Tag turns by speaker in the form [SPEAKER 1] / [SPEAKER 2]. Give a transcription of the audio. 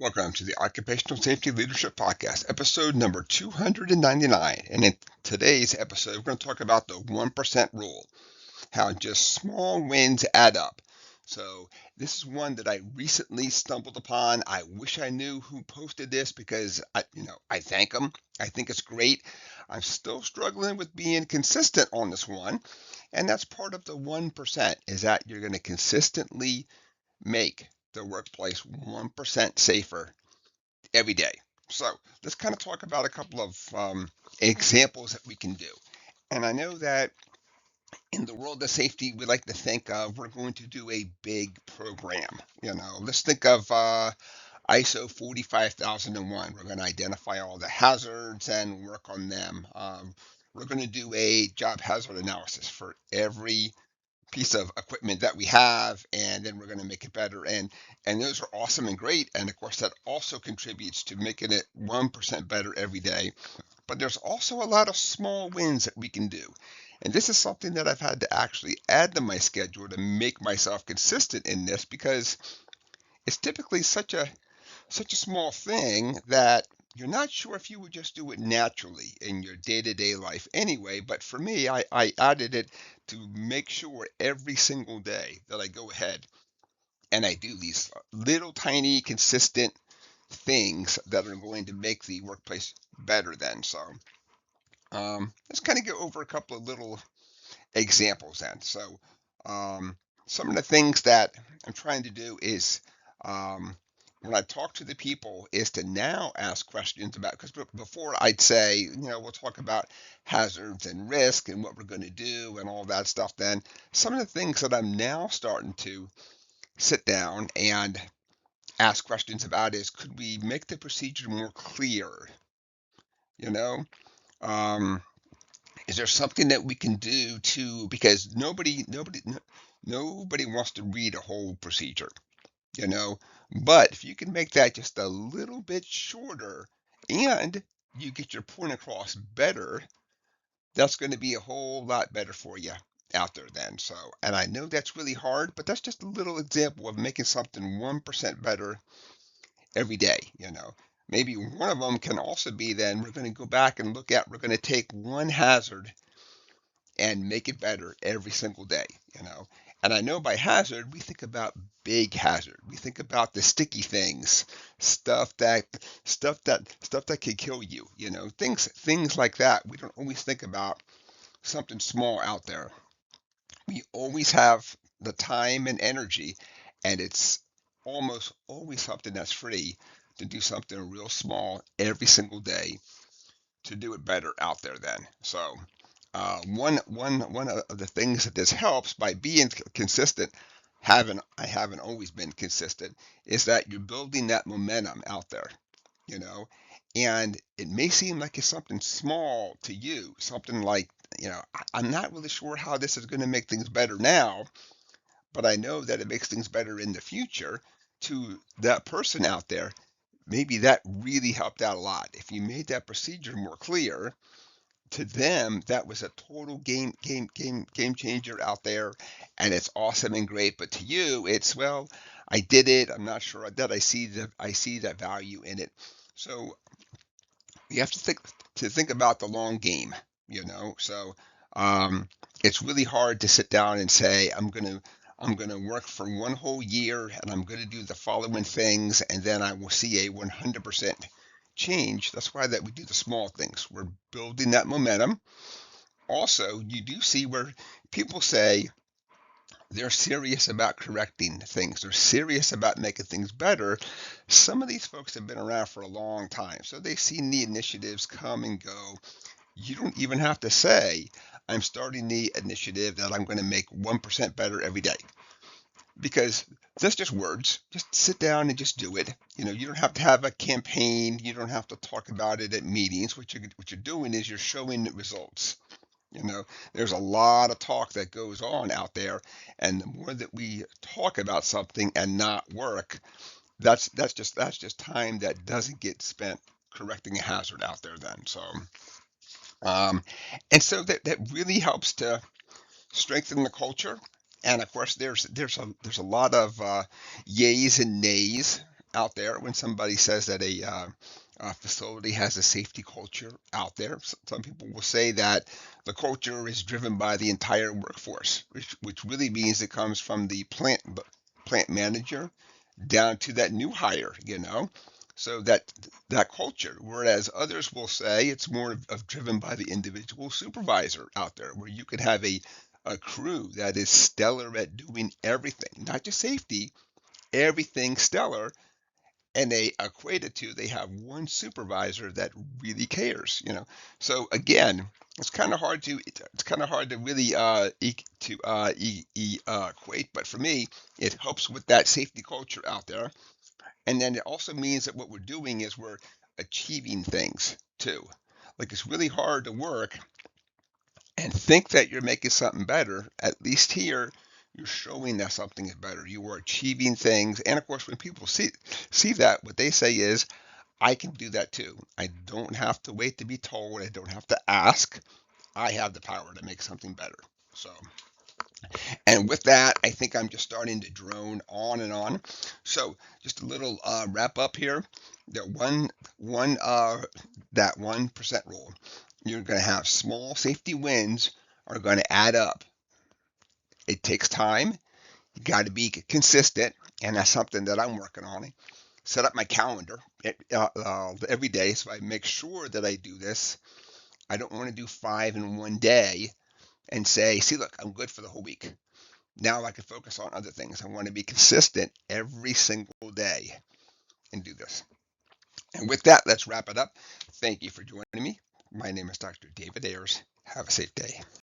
[SPEAKER 1] Welcome to the Occupational Safety Leadership Podcast, episode number 299. And in today's episode, we're going to talk about the 1% rule, how just small wins add up. So, this is one that I recently stumbled upon. I wish I knew who posted this because I thank them. I think it's great. I'm still struggling with being consistent on this one, and that's part of the 1% is that you're going to consistently make the workplace 1% safer every day. So let's kind of talk about a couple of examples that we can do. And I know that in the world of safety, we like to think of we're going to do a big program. Let's think of ISO 45001. We're going to identify all the hazards and work on them. We're going to do a job hazard analysis for every piece of equipment that we have, and then we're going to make it better, and those are awesome and great, and of course that also contributes to making it 1% better every day. But there's also a lot of small wins that we can do, and this is something that I've had to actually add to my schedule to make myself consistent in this, because it's typically such a small thing that you're not sure if you would just do it naturally in your day-to-day life anyway. But for me, I added it to make sure every single day that I go ahead and I do these little tiny consistent things that are going to make the workplace better then. So let's kind of go over a couple of little examples then. So some of the things that I'm trying to do is when I talk to the people is to now ask questions about, because before I'd say, we'll talk about hazards and risk and what we're going to do and all that stuff. Then some of the things that I'm now starting to sit down and ask questions about is, could we make the procedure more clear? You know, um, is there something that we can do to, because nobody wants to read a whole procedure, you know. But if you can make that just a little bit shorter and you get your point across better, that's going to be a whole lot better for you out there then. So, and I know that's really hard, but that's just a little example of making something 1% better every day, you know. Maybe one of them can also be then we're going to go back and we're going to take one hazard and make it better every single day, you know. And I know by hazard, we think about big hazard. We think about the sticky things, stuff that could kill you, you know, things like that. We don't always think about something small out there. We always have the time and energy, and it's almost always something that's free to do something real small every single day to do it better out there then. So one of the things that this helps by being consistent, I haven't always been consistent, is that you're building that momentum out there, you know, and it may seem like it's something small to you, something like, I'm not really sure how this is going to make things better now, but I know that it makes things better in the future to that person out there. Maybe that really helped out a lot. If you made that procedure more clear, to them that was a total game changer out there, and it's awesome and great. But to you it's, well, I did it, I'm not sure that I see that value in it. So you have to think about the long game, you know. So it's really hard to sit down and say I'm gonna work for one whole year and I'm gonna do the following things and then I will see a 100% change. That's why that we do the small things. We're building that momentum. Also, you do see where people say they're serious about correcting things. They're serious about making things better. Some of these folks have been around for a long time, so they've seen the initiatives come and go. You don't even have to say, I'm starting the initiative that I'm going to make 1% better every day, because that's just words. Just sit down and just do it. You don't have to have a campaign. You don't have to talk about it at meetings. What you're doing is you're showing the results. There's a lot of talk that goes on out there, and the more that we talk about something and not work, that's just time that doesn't get spent correcting a hazard out there then. So um, and so that really helps to strengthen the culture. And of course, there's a lot of yays and nays out there when somebody says that a facility has a safety culture out there. Some people will say that the culture is driven by the entire workforce, which really means it comes from the plant manager down to that new hire, So that culture, whereas others will say it's more of driven by the individual supervisor out there, where you could have a crew that is stellar at doing everything, not just safety, everything stellar, and they equate it to they have one supervisor that really cares. So again, it's kind of hard to really equate, but for me, it helps with that safety culture out there. And then it also means that what we're doing is we're achieving things too. Like, it's really hard to work and think that you're making something better. At least here, you're showing that something is better. You are achieving things. And of course, when people see that, what they say is, I can do that too. I don't have to wait to be told. I don't have to ask. I have the power to make something better. So, and with that, I think I'm just starting to drone on and on. So, just a little wrap up here. That that 1% rule. You're going to have small safety wins are going to add up. It takes time. You got to be consistent, and that's something that I'm working on. Set up my calendar every day, so I make sure that I do this. I don't want to do 5 in one day and say, see, look, I'm good for the whole week. Now I can focus on other things. I want to be consistent every single day and do this. And with that, let's wrap it up. Thank you for joining me. My name is Dr. David Ayers. Have a safe day.